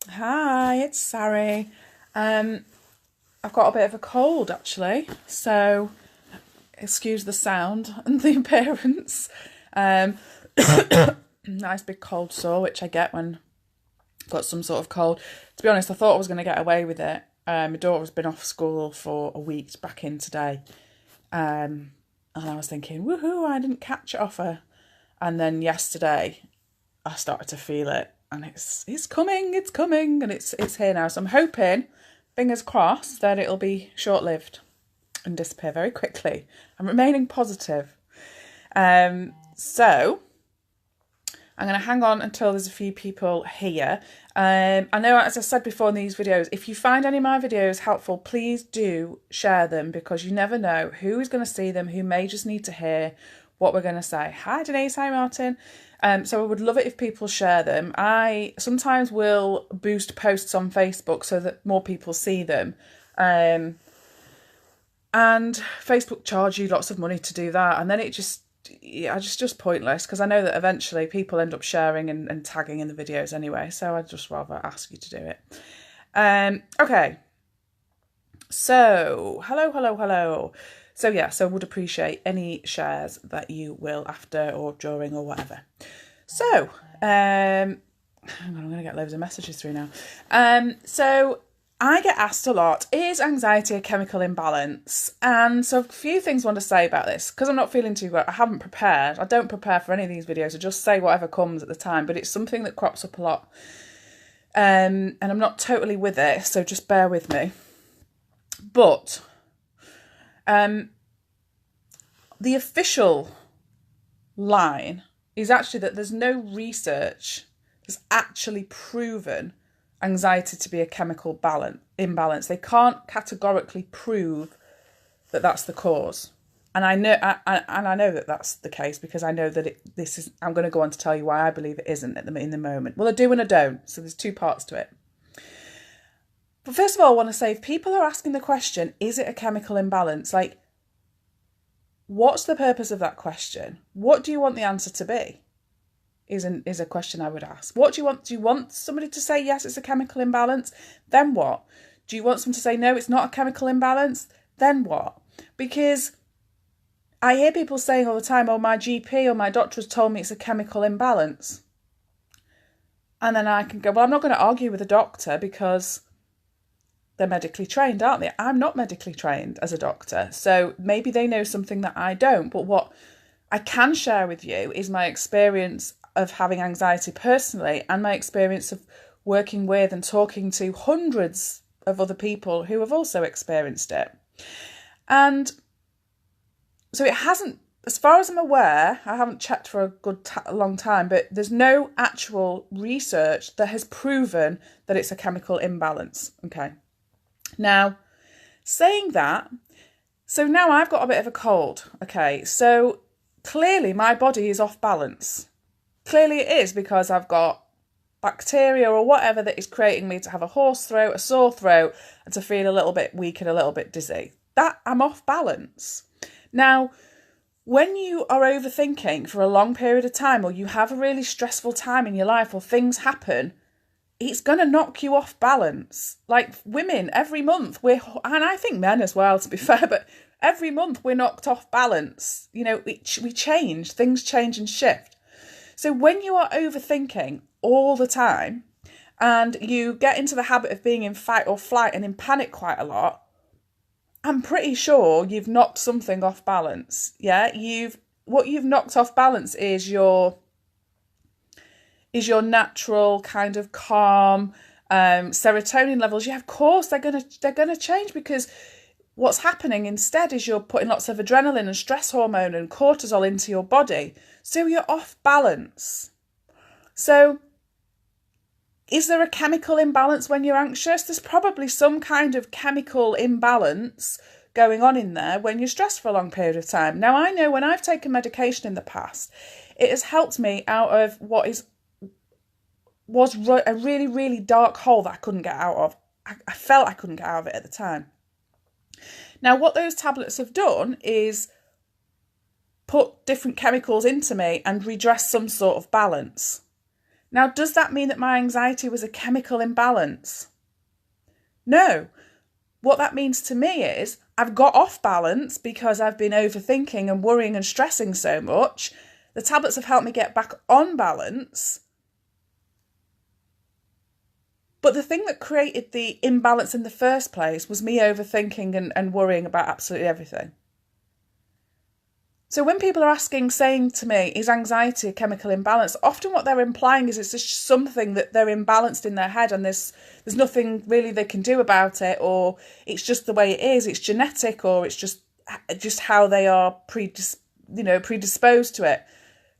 Hi, it's Sari. I've got a bit of a cold actually, so excuse the sound and the appearance. Um, nice big cold sore, which I get when I've got some sort of cold. To be honest, I thought I was going to get away with it. My daughter's been off school for a week, back in today, and I was thinking, woohoo! I didn't catch it off her. And then yesterday, I started to feel it, and it's coming, and it's here now. So I'm hoping, fingers crossed, that it'll be short lived and disappear very quickly. I'm remaining positive. So I'm going to hang on until there's a few people here. I know, as I said before in these videos, if you find any of my videos helpful, please do share them, because you never know who is going to see them, who may just need to hear what we're going to say. Hi Denise, hi Martin. So I would love it if people share them. I sometimes will boost posts on Facebook so that more people see them. And Facebook charge you lots of money to do that, and then it just pointless, because I know that eventually people end up sharing and tagging in the videos anyway, so I'd just rather ask you to do it. Okay, so hello. So would appreciate any shares that you will after or during or whatever. So hang on, I'm gonna get loads of messages through now. So I get asked a lot, is anxiety a chemical imbalance? And so a few things I want to say about this, because I'm not feeling too good. I haven't prepared. I don't prepare for any of these videos. I just say whatever comes at the time, but it's something that crops up a lot. And I'm not totally with it, so just bear with me. But the official line is actually that there's no research that's actually proven anxiety to be a chemical imbalance. They can't categorically prove that that's the cause. And I know that that's the case, because I know that this is. I'm going to go on to tell you why I believe it isn't in the moment. Well, I do and I don't. So there's two parts to it. But first of all, I want to say, if people are asking the question, is it a chemical imbalance? Like, what's the purpose of that question? What do you want the answer to be? Is a question I would ask. What do you want? Do you want somebody to say, yes, it's a chemical imbalance? Then what? Do you want someone to say, no, it's not a chemical imbalance? Then what? Because I hear people saying all the time, oh, my GP or my doctor has told me it's a chemical imbalance. And then I can go, well, I'm not going to argue with a doctor, because they're medically trained, aren't they? I'm not medically trained as a doctor. So maybe they know something that I don't. But what I can share with you is my experience of having anxiety personally, and my experience of working with and talking to hundreds of other people who have also experienced it. And so it hasn't, as far as I'm aware, I haven't checked for a long time, but there's no actual research that has proven that it's a chemical imbalance. Okay. Now, saying that, so now I've got a bit of a cold. Okay. So clearly my body is off balance. Clearly it is, because I've got bacteria or whatever that is creating me to have a hoarse throat, a sore throat, and to feel a little bit weak and a little bit dizzy. That I'm off balance. Now, when you are overthinking for a long period of time, or you have a really stressful time in your life, or things happen, it's going to knock you off balance. Like women, every month and I think men as well, to be fair, but every month we're knocked off balance. You know, we change, things change and shift. So when you are overthinking all the time, and you get into the habit of being in fight or flight and in panic quite a lot, I'm pretty sure you've knocked something off balance. Yeah, what you've knocked off balance is your natural kind of calm serotonin levels. Yeah, of course they're gonna change, because what's happening instead is you're putting lots of adrenaline and stress hormone and cortisol into your body. So you're off balance. So is there a chemical imbalance when you're anxious? There's probably some kind of chemical imbalance going on in there when you're stressed for a long period of time. Now, I know when I've taken medication in the past, it has helped me out of what was a really, really dark hole that I couldn't get out of. I felt I couldn't get out of it at the time. Now, what those tablets have done is put different chemicals into me and redress some sort of balance. Now, does that mean that my anxiety was a chemical imbalance? No. What that means to me is I've got off balance because I've been overthinking and worrying and stressing so much. The tablets have helped me get back on balance. But the thing that created the imbalance in the first place was me overthinking and worrying about absolutely everything. So when people are saying to me, is anxiety a chemical imbalance? Often what they're implying is it's just something that they're imbalanced in their head and there's nothing really they can do about it, or it's just the way it is, it's genetic, or it's just how they are predisposed to it.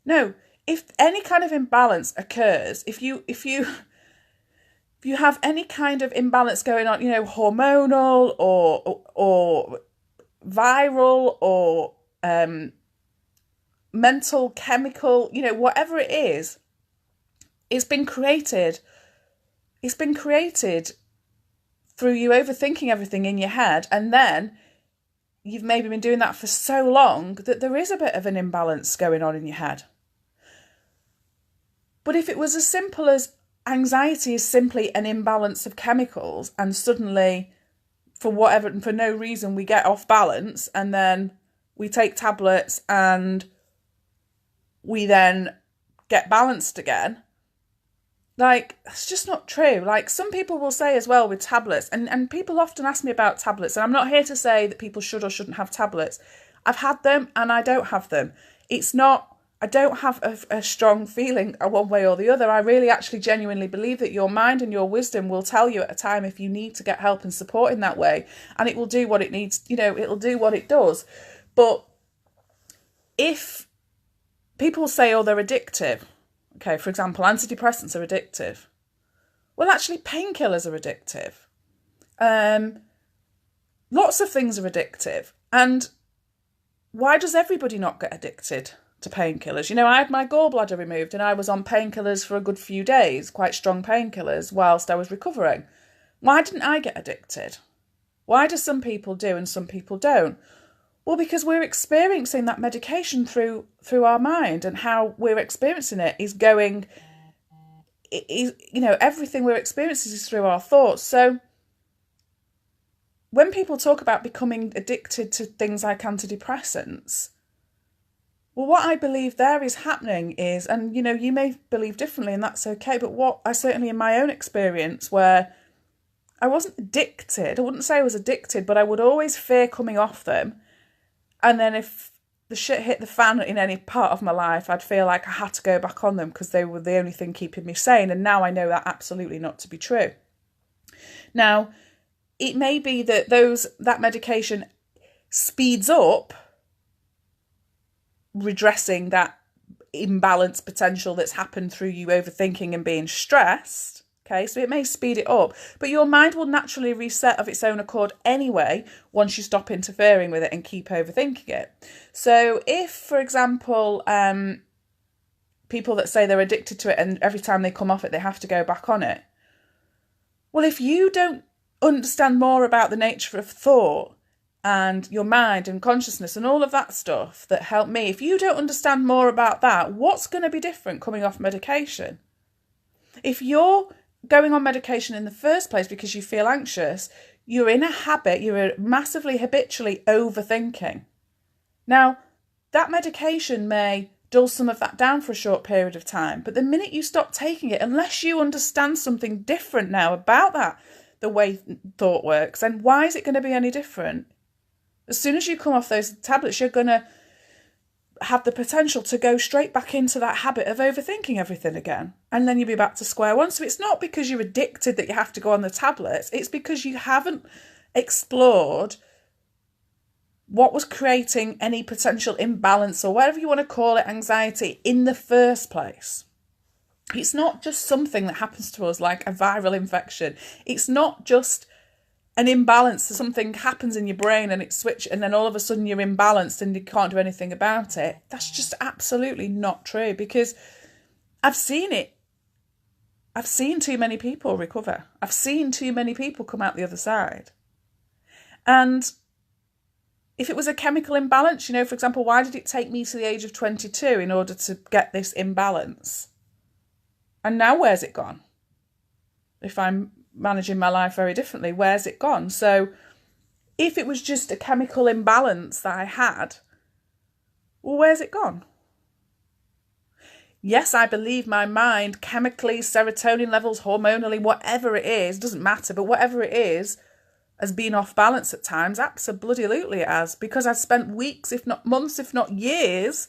No, if any kind of imbalance occurs, if you have any kind of imbalance going on, hormonal or viral or mental, chemical, whatever it is, it's been created through you overthinking everything in your head, and then you've maybe been doing that for so long that there is a bit of an imbalance going on in your head. But if it was as simple as anxiety is simply an imbalance of chemicals, and suddenly for no reason we get off balance, and then we take tablets and we then get balanced again, that's just not true. Some people will say as well with tablets, and people often ask me about tablets, and I'm not here to say that people should or shouldn't have tablets. I've had them and I don't have them. I don't have a strong feeling one way or the other. I really actually genuinely believe that your mind and your wisdom will tell you at a time if you need to get help and support in that way, and it will do what it needs, it'll do what it does. But if people say, oh, they're addictive, okay, for example, antidepressants are addictive. Well, actually, painkillers are addictive. Lots of things are addictive. And why does everybody not get addicted to painkillers? I had my gallbladder removed and I was on painkillers for a good few days, quite strong painkillers, whilst I was recovering. Why didn't I get addicted? Why do some people do and some people don't? Well, because we're experiencing that medication through our mind, and how we're experiencing it is everything we're experiencing is through our thoughts. So when people talk about becoming addicted to things like antidepressants, well, what I believe there is happening is, and you may believe differently and that's okay, but what I certainly in my own experience, where I wasn't addicted, I wouldn't say I was addicted, but I would always fear coming off them. And then if the shit hit the fan in any part of my life, I'd feel like I had to go back on them because they were the only thing keeping me sane. And now I know that absolutely not to be true. Now, it may be that that medication speeds up redressing that imbalance potential that's happened through you overthinking and being stressed. Okay, so it may speed it up, but your mind will naturally reset of its own accord anyway once you stop interfering with it and keep overthinking it. So if, for example, people that say they're addicted to it and every time they come off it, they have to go back on it. Well, if you don't understand more about the nature of thought and your mind and consciousness and all of that stuff that helped me, if you don't understand more about that, what's going to be different coming off medication? If you're going on medication in the first place because you feel anxious, you're in a habit, you're massively habitually overthinking. Now, that medication may dull some of that down for a short period of time, but the minute you stop taking it, unless you understand something different now about that, the way thought works, then why is it going to be any different? As soon as you come off those tablets, you're going to have the potential to go straight back into that habit of overthinking everything again. And then you'll be back to square one. So it's not because you're addicted that you have to go on the tablets. It's because you haven't explored what was creating any potential imbalance, or whatever you want to call it, anxiety, in the first place. It's not just something that happens to us like a viral infection. It's not just an imbalance, something happens in your brain and it switches, and then all of a sudden you're imbalanced and you can't do anything about it. That's just absolutely not true, because I've seen it. I've seen too many people recover. I've seen too many people come out the other side. And if it was a chemical imbalance, for example, why did it take me to the age of 22 in order to get this imbalance? And now where's it gone? If I'm managing my life very differently, where's it gone? So if it was just a chemical imbalance that I had, well, where's it gone? Yes, I believe my mind chemically, serotonin levels, hormonally, whatever it is, doesn't matter, but whatever it is, has been off balance at times. Absolutely it has, because I've spent weeks, if not months, if not years,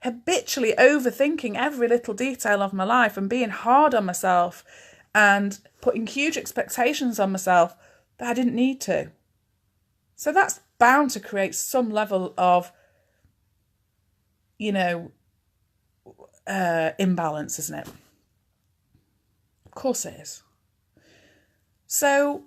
habitually overthinking every little detail of my life and being hard on myself and putting huge expectations on myself that I didn't need to. So that's bound to create some level of, imbalance, isn't it? Of course it is. So,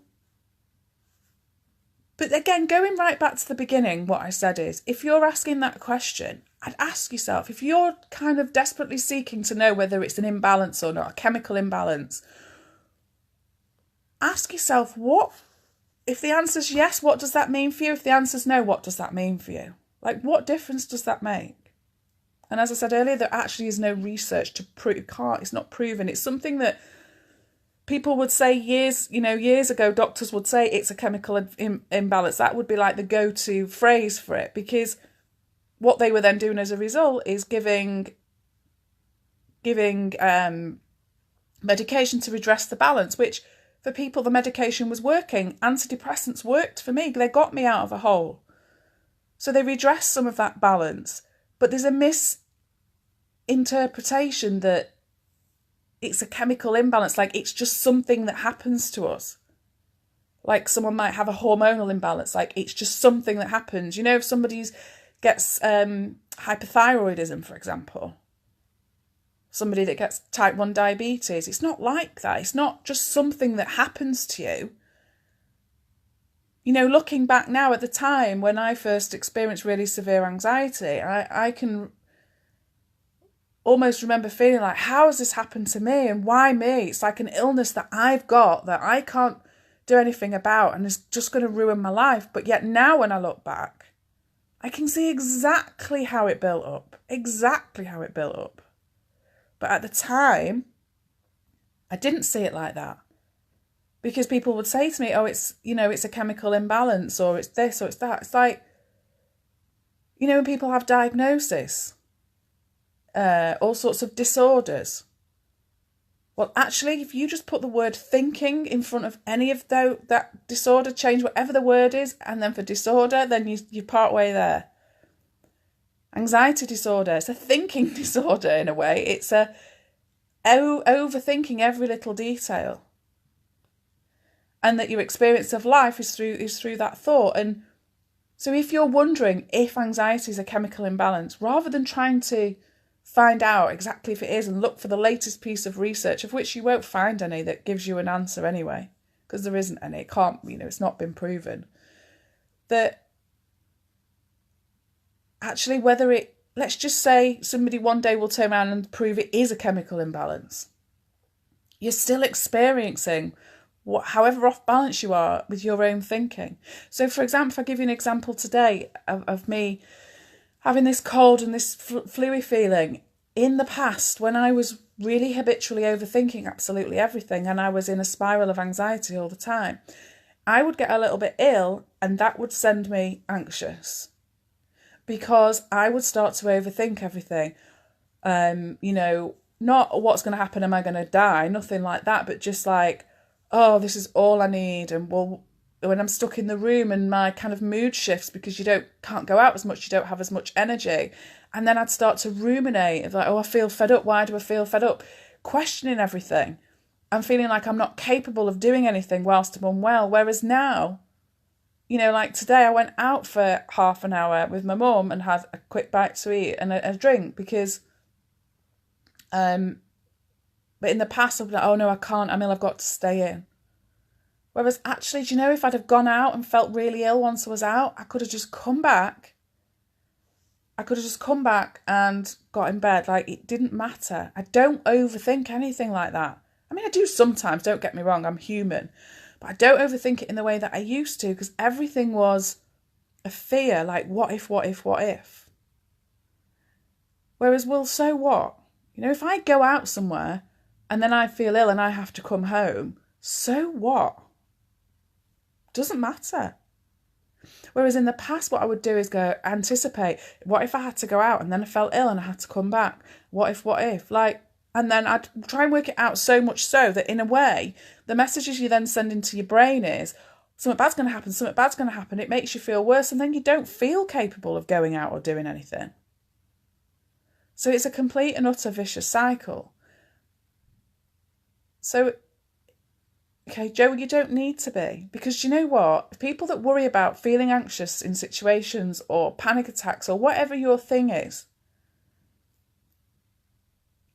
but again, going right back to the beginning, what I said is, if you're asking that question, I'd ask yourself, if you're kind of desperately seeking to know whether it's an imbalance or not, a chemical imbalance, ask yourself, what, if the answer's yes, what does that mean for you? If the answer's no, what does that mean for you? Like, what difference does that make? And as I said earlier, there actually is no research to prove, it's not proven. It's something that people would say years ago, doctors would say it's a chemical imbalance. That would be like the go-to phrase for it, because what they were then doing as a result is giving medication to redress the balance, which for people, the medication was working. Antidepressants worked for me. They got me out of a hole. So they redressed some of that balance. But there's a misinterpretation that it's a chemical imbalance, like it's just something that happens to us. Like someone might have a hormonal imbalance, like it's just something that happens. If somebody gets hypothyroidism, for example, somebody that gets type 1 diabetes, it's not like that. It's not just something that happens to you. Looking back now at the time when I first experienced really severe anxiety, I can almost remember feeling like, how has this happened to me and why me? It's like an illness that I've got that I can't do anything about and is just going to ruin my life. But yet now when I look back, I can see exactly how it built up. But at the time, I didn't see it like that. Because people would say to me, oh, it's a chemical imbalance, or it's this, or it's that. It's like, when people have diagnosis, all sorts of disorders. Well, actually, if you just put the word thinking in front of any of that disorder, change whatever the word is, and then for disorder, then you're part way there. Anxiety disorder, it's a thinking disorder in a way. It's a overthinking every little detail. And that your experience of life is through that thought. And so if you're wondering if anxiety is a chemical imbalance, rather than trying to find out exactly if it is and look for the latest piece of research, of which you won't find any that gives you an answer anyway, because there isn't any, it can't, it's not been proven, that actually let's just say somebody one day will turn around and prove it is a chemical imbalance. You're still experiencing however off balance you are with your own thinking. So for example, if I give you an example today of me having this cold and this flu-y feeling, in the past when I was really habitually overthinking absolutely everything and I was in a spiral of anxiety all the time, I would get a little bit ill and that would send me anxious because I would start to overthink everything. Not what's going to happen, am I going to die, nothing like that, but just like, oh, this is all I need. And well, when I'm stuck in the room and my kind of mood shifts because you can't go out as much, you don't have as much energy. And then I'd start to ruminate, like, oh, I feel fed up. Why do I feel fed up? Questioning everything. I'm feeling like I'm not capable of doing anything whilst I'm unwell. Whereas now, like today I went out for half an hour with my mum and had a quick bite to eat and a drink because, but in the past, I've been like, oh no, I can't. I've got to stay in. Whereas actually, if I'd have gone out and felt really ill once I was out, I could have just come back. And got in bed. Like, it didn't matter. I don't overthink anything like that. I do sometimes, don't get me wrong, I'm human. But I don't overthink it in the way that I used to because everything was a fear, like what if? Whereas, well, so what? If I go out somewhere and then I feel ill and I have to come home, so what? Doesn't matter. Whereas in the past, what I would do is go anticipate, what if I had to go out and then I felt ill and I had to come back? What if? And then I'd try and work it out so much so that in a way, the messages you then send into your brain is, something bad's going to happen, something bad's going to happen. It makes you feel worse, and then you don't feel capable of going out or doing anything. So it's a complete and utter vicious cycle. So, okay, Joe, you don't need to be, because you know what? People that worry about feeling anxious in situations or panic attacks or whatever your thing is,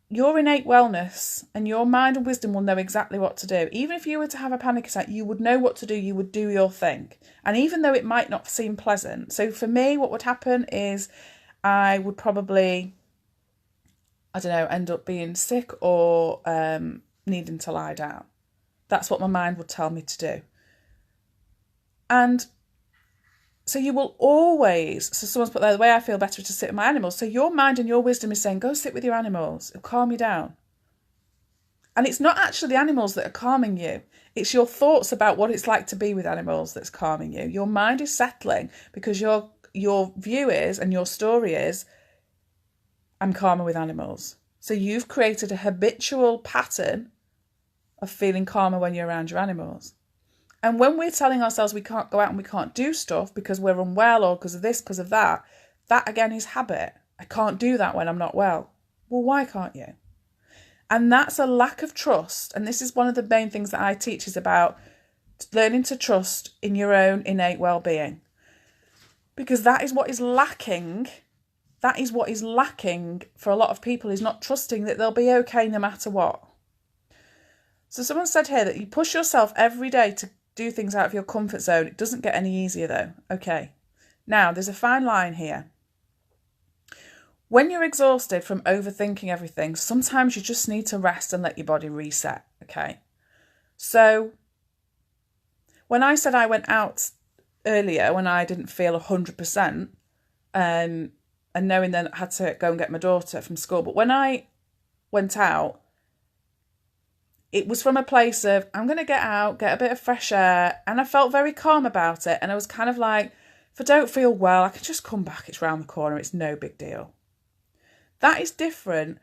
your innate wellness and your mind and wisdom will know exactly what to do. Even if you were to have a panic attack, you would know what to do. You would do your thing. And even though it might not seem pleasant. So for me, what would happen is I would probably, I don't know, end up being sick or needing to lie down. That's what my mind would tell me to do. And so you will always, so someone's put there, the way I feel better is to sit with my animals. So your mind and your wisdom is saying, go sit with your animals. It'll calm you down. And it's not actually the animals that are calming you. It's your thoughts about what it's like to be with animals that's calming you. Your mind is settling because your view is, and your story is, I'm calmer with animals. So you've created a habitual pattern of feeling calmer when you're around your animals. And when we're telling ourselves we can't go out and we can't do stuff because we're unwell or because of this, because of that, that again is habit. I can't do that when I'm not well. Well, why can't you? And that's a lack of trust. And this is one of the main things that I teach is about learning to trust in your own innate well-being. Because that is what is lacking. That is what is lacking for a lot of people, is not trusting that they'll be okay no matter what. So someone said here that you push yourself every day to do things out of your comfort zone. It doesn't get any easier though. Okay. Now, there's a fine line here. When you're exhausted from overthinking everything, sometimes you just need to rest and let your body reset. Okay. So when I said I went out earlier when I didn't feel 100%, and knowing that I had to go and get my daughter from school, but when I went out, it was from a place of, I'm going to get out, get a bit of fresh air. And I felt very calm about it. And I was kind of like, if I don't feel well, I can just come back. It's round the corner. It's no big deal. That is different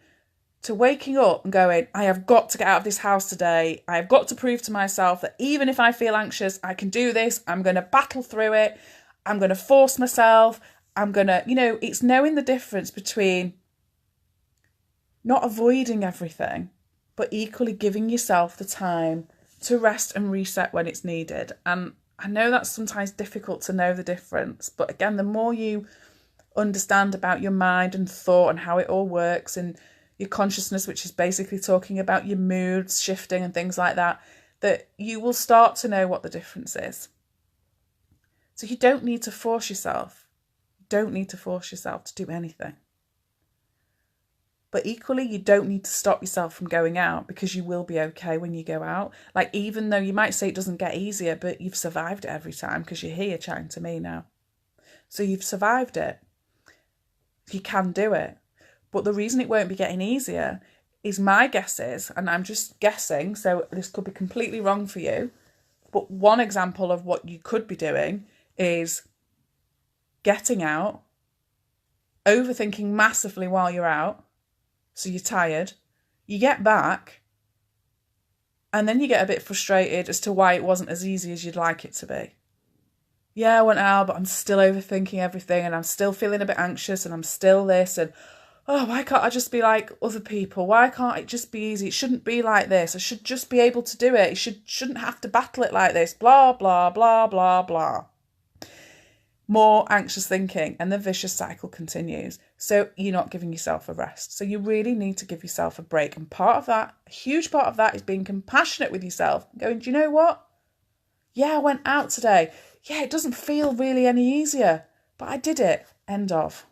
to waking up and going, I have got to get out of this house today. I have got to prove to myself that even if I feel anxious, I can do this. I'm going to battle through it. I'm going to force myself. I'm going to, it's knowing the difference between not avoiding everything, but equally giving yourself the time to rest and reset when it's needed. And I know that's sometimes difficult to know the difference, but again, the more you understand about your mind and thought and how it all works, and your consciousness, which is basically talking about your moods shifting and things like that, that you will start to know what the difference is. So you don't need to force yourself. You don't need to force yourself to do anything. But equally, you don't need to stop yourself from going out, because you will be okay when you go out. Like, even though you might say it doesn't get easier, but you've survived it every time because you're here chatting to me now. So you've survived it. You can do it. But the reason it won't be getting easier is, my guess is, and I'm just guessing, so this could be completely wrong for you, but one example of what you could be doing is getting out, overthinking massively while you're out, so you're tired, you get back, and then you get a bit frustrated as to why it wasn't as easy as you'd like it to be. Yeah, I went out, but I'm still overthinking everything, and I'm still feeling a bit anxious, and I'm still this, and why can't I just be like other people? Why can't it just be easy? It shouldn't be like this. I should just be able to do it. You shouldn't have to battle it like this. Blah, blah, blah, blah, blah. More anxious thinking, and the vicious cycle continues. So you're not giving yourself a rest. So you really need to give yourself a break. And part of that, a huge part of that, is being compassionate with yourself. Going, do you know what? Yeah, I went out today. Yeah, it doesn't feel really any easier, but I did it. End of.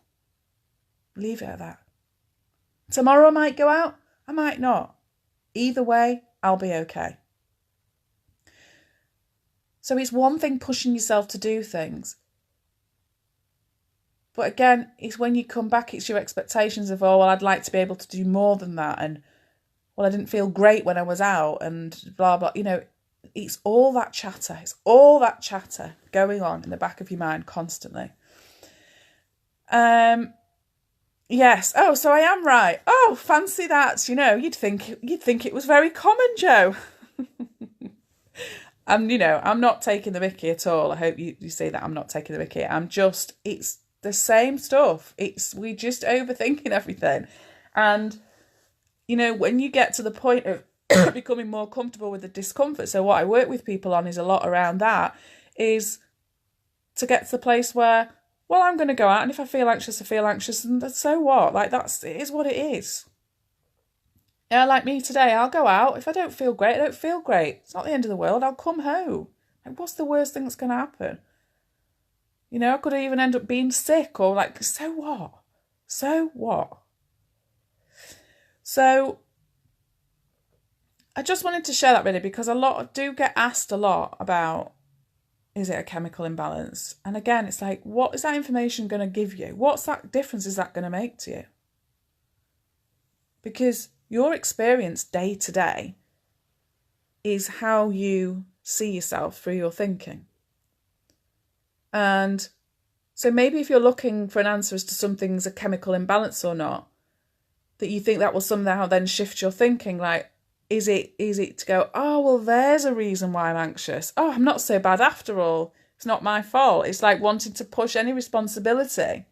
Leave it at that. Tomorrow I might go out, I might not. Either way, I'll be okay. So it's one thing pushing yourself to do things. But again, it's when you come back, it's your expectations of, I'd like to be able to do more than that. And well, I didn't feel great when I was out and blah, blah. It's all that chatter. It's all that chatter going on in the back of your mind constantly. Yes. Oh, so I am right. Oh, fancy that. You'd think it was very common, Joe. And, I'm not taking the mickey at all. I hope you see that I'm not taking the mickey. It's the same stuff. We're just overthinking everything. And, when you get to the point of becoming more comfortable with the discomfort, so what I work with people on is a lot around that, is to get to the place where, well, I'm going to go out, and if I feel anxious, I feel anxious, and so what? Like, it is what it is. Yeah, like me today, I'll go out. If I don't feel great, I don't feel great. It's not the end of the world. I'll come home. Like, what's the worst thing that's going to happen? I could even end up being sick, or like, so what? So what? So I just wanted to share that really, because do get asked a lot about, is it a chemical imbalance? And again, it's like, what is that information going to give you? What's that difference is that going to make to you? Because your experience day to day is how you see yourself through your thinking. And so maybe if you're looking for an answer as to something's a chemical imbalance or not, that you think that will somehow then shift your thinking, like, is it to go, oh, well, there's a reason why I'm anxious. Oh, I'm not so bad after all. It's not my fault. It's like wanting to push any responsibility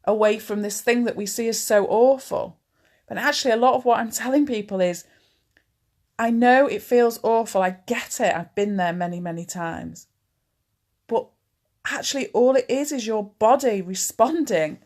away from this thing that we see as so awful. But actually, a lot of what I'm telling people is, I know it feels awful. I get it. I've been there many, many times. But actually, all it is your body responding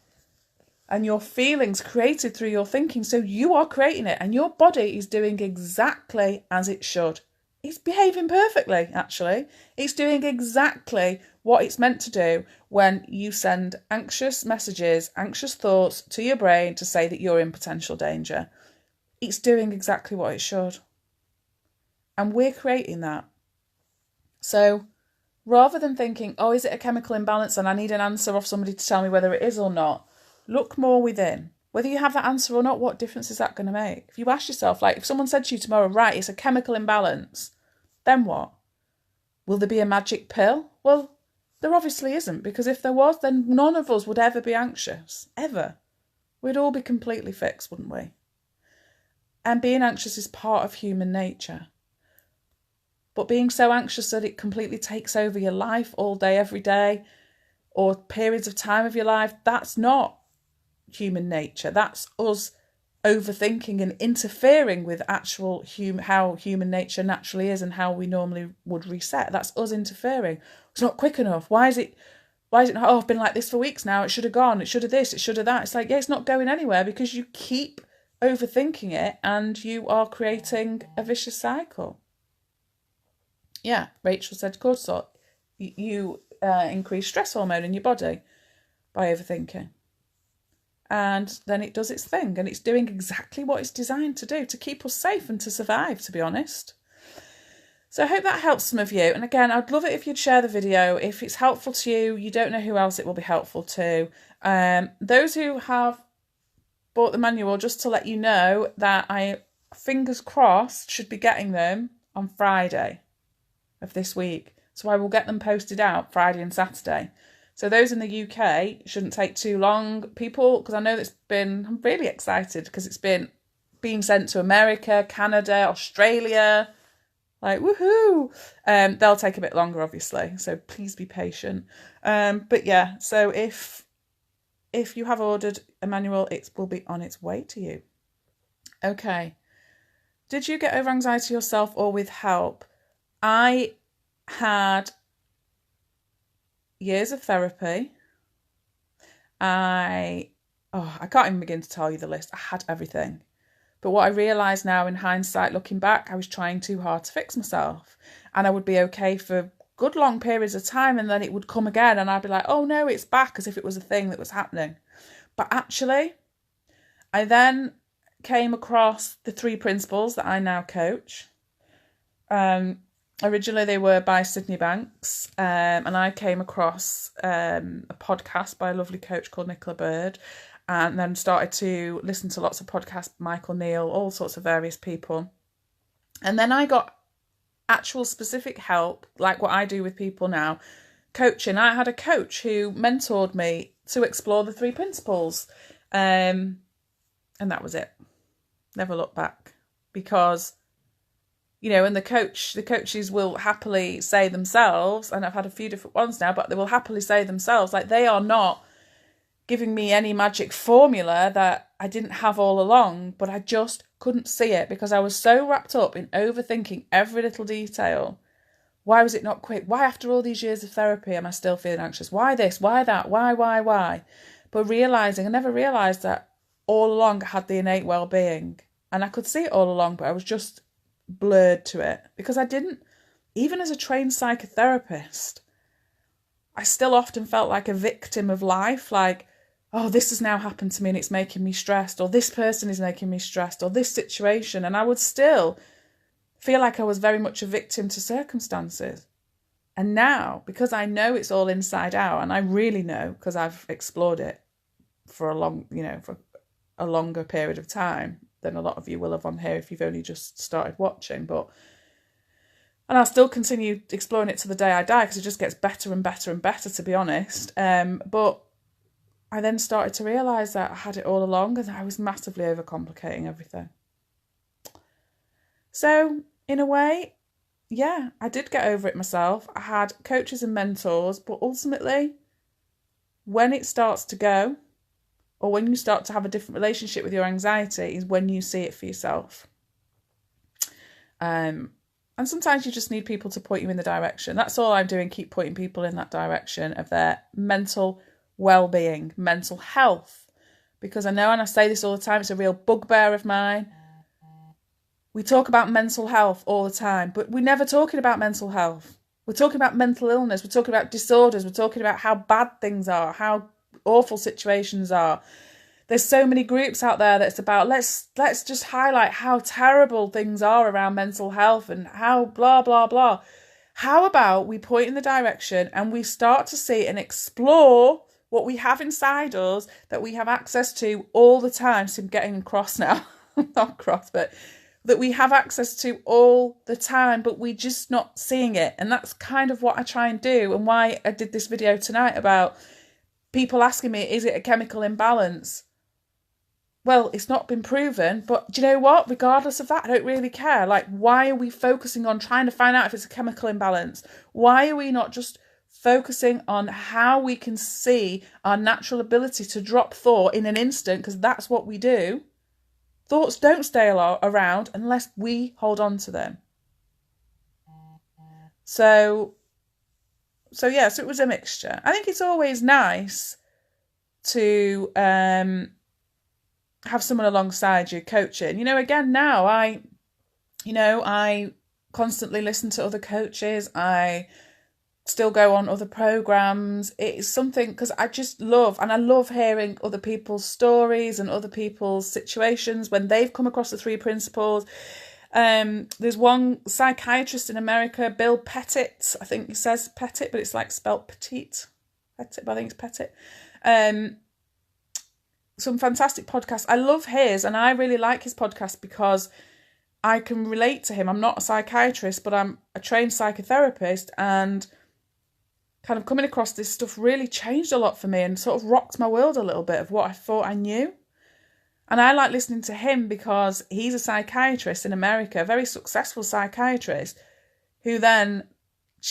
and your feelings created through your thinking. So you are creating it, and your body is doing exactly as it should. It's behaving perfectly, actually. It's doing exactly what it's meant to do when you send anxious messages, anxious thoughts to your brain to say that you're in potential danger. It's doing exactly what it should. And we're creating that. So rather than thinking, oh, is it a chemical imbalance and I need an answer off somebody to tell me whether it is or not, look more within. Whether you have that answer or not, what difference is that going to make? If you ask yourself, like, if someone said to you tomorrow, right, it's a chemical imbalance, then what? Will there be a magic pill? Well, there obviously isn't, because if there was, then none of us would ever be anxious, ever. We'd all be completely fixed, wouldn't we? And being anxious is part of human nature. But being so anxious that it completely takes over your life all day, every day, or periods of time of your life, that's not human nature. That's us overthinking and interfering with actual how human nature naturally is and how we normally would reset. That's us interfering. It's not quick enough. Why is it not? Oh, I've been like this for weeks now. It should have gone. It should have this. It should have that. It's like, yeah, it's not going anywhere because you keep overthinking it and you are creating a vicious cycle. Yeah, Rachel said cortisol. You increase stress hormone in your body by overthinking. And then it does its thing, and it's doing exactly what it's designed to do, to keep us safe and to survive, to be honest. So I hope that helps some of you. And again, I'd love it if you'd share the video. If it's helpful to you, you don't know who else it will be helpful to. Those who have bought the manual, just to let you know that I, fingers crossed, should be getting them on Friday of this week. So I will get them posted out Friday and Saturday. So those in the UK shouldn't take too long. People, because I know I'm really excited because it's been being sent to America, Canada, Australia, like woohoo. They'll take a bit longer, obviously. So please be patient. But yeah, so if you have ordered a manual, it will be on its way to you. Okay. Did you get over anxiety yourself or with help? I had years of therapy. I can't even begin to tell you the list. I had everything. But what I realise now in hindsight, looking back, I was trying too hard to fix myself. And I would be okay for good long periods of time, and then it would come again and I'd be like, oh no, it's back, as if it was a thing that was happening. But actually, I then came across the 3 principles that I now coach. Originally, they were by Sydney Banks, and I came across a podcast by a lovely coach called Nicola Bird, and then started to listen to lots of podcasts, Michael Neal, all sorts of various people. And then I got actual specific help, like what I do with people now, coaching. I had a coach who mentored me to explore the 3 principles. And that was it. Never looked back. Because, and the coaches will happily say themselves, and I've had a few different ones now, but they will happily say themselves, like, they are not giving me any magic formula that I didn't have all along, but I just couldn't see it because I was so wrapped up in overthinking every little detail. Why was it not quick? Why, after all these years of therapy, am I still feeling anxious? Why this? Why that? Why? But I never realised that all along I had the innate well-being. And I could see it all along, but I was just blurred to it because I didn't, even as a trained psychotherapist, I still often felt like a victim of life, like, oh, this has now happened to me and it's making me stressed, or this person is making me stressed, or this situation. And I would still feel like I was very much a victim to circumstances. And now, because I know it's all inside out, and I really know because I've explored it for for a longer period of time than a lot of you will have on here if you've only just started watching. And I'll still continue exploring it to the day I die because it just gets better and better and better, to be honest. But I then started to realise that I had it all along and I was massively overcomplicating everything. So, in a way, yeah, I did get over it myself. I had coaches and mentors, but ultimately, when it starts to go, or when you start to have a different relationship with your anxiety, is when you see it for yourself. And sometimes you just need people to point you in the direction. That's all I'm doing, keep pointing people in that direction of their mental well-being, mental health. Because I know, and I say this all the time, it's a real bugbear of mine. We talk about mental health all the time, but we're never talking about mental health. We're talking about mental illness. We're talking about disorders. We're talking about how bad things are, how awful situations are. There's so many groups out there that's about, let's just highlight how terrible things are around mental health and how blah, blah, blah. How about we point in the direction and we start to see and explore what we have inside us that we have access to all the time. So I'm getting cross now. Not cross, but that we have access to all the time, but we're just not seeing it. And that's kind of what I try and do, and why I did this video tonight about people asking me, is it a chemical imbalance? Well, it's not been proven, but do you know what? Regardless of that, I don't really care. Like, why are we focusing on trying to find out if it's a chemical imbalance? Why are we not just focusing on how we can see our natural ability to drop thought in an instant? Because that's what we do. Thoughts don't stay around unless we hold on to them. So it was a mixture. I think it's always nice to have someone alongside you coaching. Again, now I constantly listen to other coaches. I still go on other programs. It's something, because I just love hearing other people's stories and other people's situations when they've come across the 3 principles. There's one psychiatrist in America, Bill Pettit. I think he says Pettit, but it's like spelt petite. Pettit, but I think it's Pettit. Some fantastic podcasts. I love his, and I really like his podcast because I can relate to him. I'm not a psychiatrist, but I'm a trained psychotherapist, and kind of coming across this stuff really changed a lot for me and sort of rocked my world a little bit of what I thought I knew. And I like listening to him because he's a psychiatrist in America, a very successful psychiatrist, who then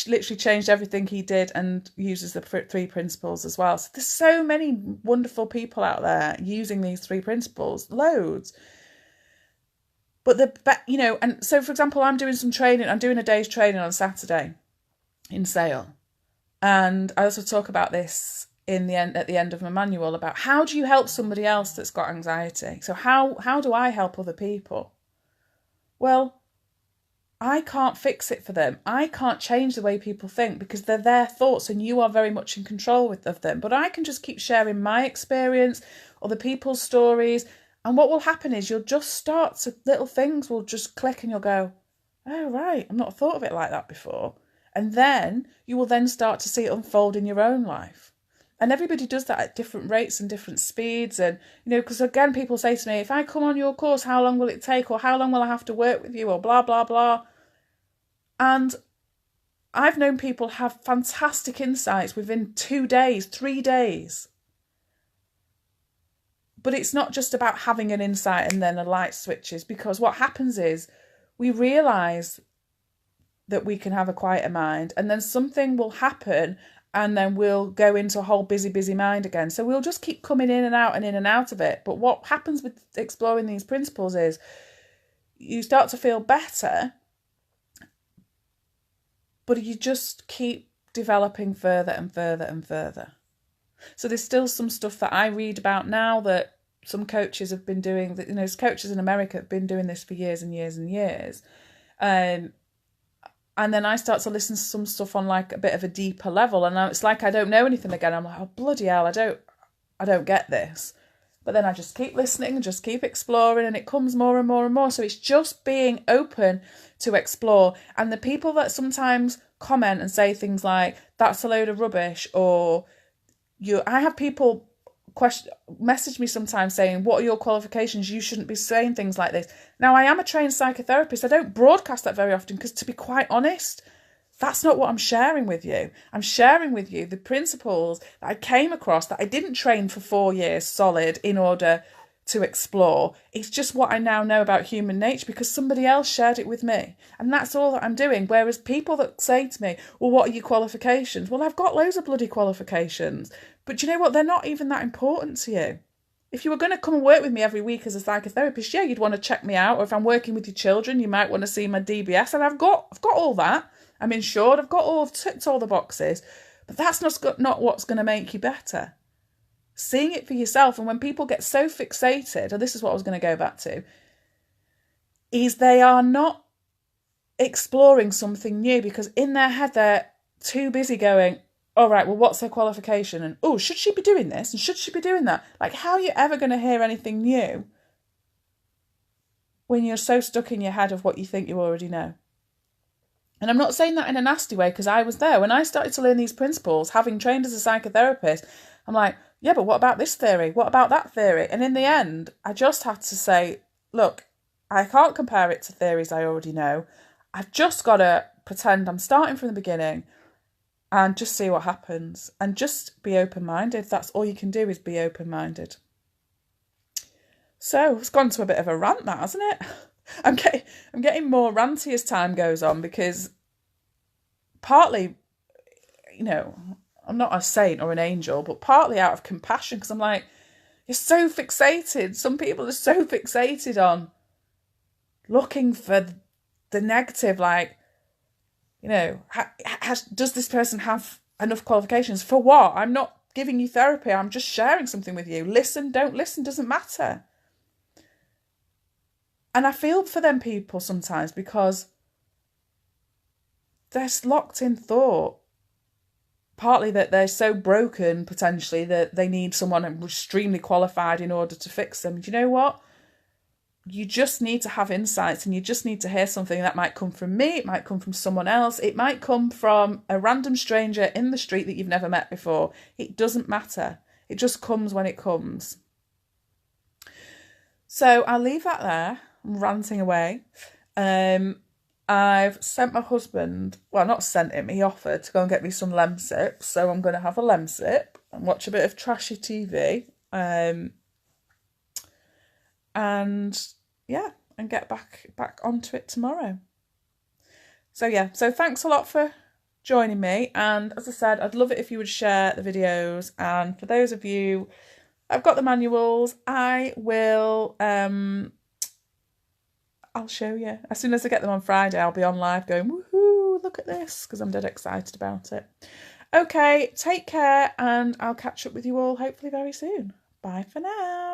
literally changed everything he did and uses the 3 principles as well. So there's so many wonderful people out there using these 3 principles, loads. But and so for example, I'm doing a day's training on Saturday in Sale. And I also talk about this at the end of my manual about how do you help somebody else that's got anxiety? So how do I help other people? Well, I can't fix it for them. I can't change the way people think because they're their thoughts and you are very much in control of them. But I can just keep sharing my experience, other people's stories. And what will happen is you'll just start to, little things will just click and you'll go, oh, right, I've not thought of it like that before. And then you will then start to see it unfold in your own life. And everybody does that at different rates and different speeds. And, because again, people say to me, if I come on your course, how long will it take? Or how long will I have to work with you? Or blah, blah, blah. And I've known people have fantastic insights within 2 days, 3 days. But it's not just about having an insight and then a light switches, because what happens is we realise that we can have a quieter mind, and then something will happen, and then we'll go into a whole busy mind again. So we'll just keep coming in and out of it. But what happens with exploring these principles is you start to feel better, but you just keep developing further and further and further. So there's still some stuff that I read about now that some coaches have been doing, that, coaches in America have been doing this for years and years and years. And then I start to listen to some stuff on like a bit of a deeper level, and it's like I don't know anything again. I'm like, oh bloody hell, I don't get this. But then I just keep listening and just keep exploring, and it comes more and more and more. So it's just being open to explore. And the people that sometimes comment and say things like, that's a load of rubbish, or I have people message me sometimes saying, what are your qualifications? You shouldn't be saying things like this. Now, I am a trained psychotherapist. I don't broadcast that very often because, to be quite honest, that's not what I'm sharing with you. I'm sharing with you the principles that I came across that I didn't train for 4 years solid in order to explore. It's just what I now know about human nature because somebody else shared it with me. And that's all that I'm doing. Whereas people that say to me, well, what are your qualifications? Well, I've got loads of bloody qualifications. But you know what? They're not even that important to you. If you were going to come and work with me every week as a psychotherapist, yeah, you'd want to check me out. Or if I'm working with your children, you might want to see my DBS. And I've got all that. I'm insured. I've ticked all the boxes. But that's not what's going to make you better. Seeing it for yourself. And when people get so fixated, and this is what I was going to go back to, is they are not exploring something new because in their head they're too busy going, all right, well, what's her qualification? And, oh, should she be doing this? And should she be doing that? Like, how are you ever going to hear anything new when you're so stuck in your head of what you think you already know? And I'm not saying that in a nasty way because I was there. When I started to learn these principles, having trained as a psychotherapist, I'm like, yeah, but what about this theory? What about that theory? And in the end, I just had to say, look, I can't compare it to theories I already know. I've just got to pretend I'm starting from the beginning and just see what happens and just be open-minded. That's all you can do is be open-minded. So it's gone to a bit of a rant, that, hasn't it? I'm getting more ranty as time goes on because partly, I'm not a saint or an angel, but partly out of compassion because I'm like, you're so fixated. Some people are so fixated on looking for the negative, like, does this person have enough qualifications? For what? I'm not giving you therapy. I'm just sharing something with you. Listen, don't listen, doesn't matter. And I feel for them people sometimes because they're locked in thought. Partly that they're so broken, potentially, that they need someone extremely qualified in order to fix them. Do you know what? You just need to have insights and you just need to hear something that might come from me. It might come from someone else. It might come from a random stranger in the street that you've never met before. It doesn't matter. It just comes when it comes. So I'll leave that there. I'm ranting away. I've sent my husband, well, not sent him, he offered to go and get me some Lemsip. So I'm going to have a Lemsip and watch a bit of trashy TV. And get back onto it tomorrow. So thanks a lot for joining me. And as I said, I'd love it if you would share the videos. And for those of you, I've got the manuals. I will, I'll show you. As soon as I get them on Friday, I'll be on live going, woohoo, look at this, because I'm dead excited about it. Okay, take care, and I'll catch up with you all hopefully very soon. Bye for now.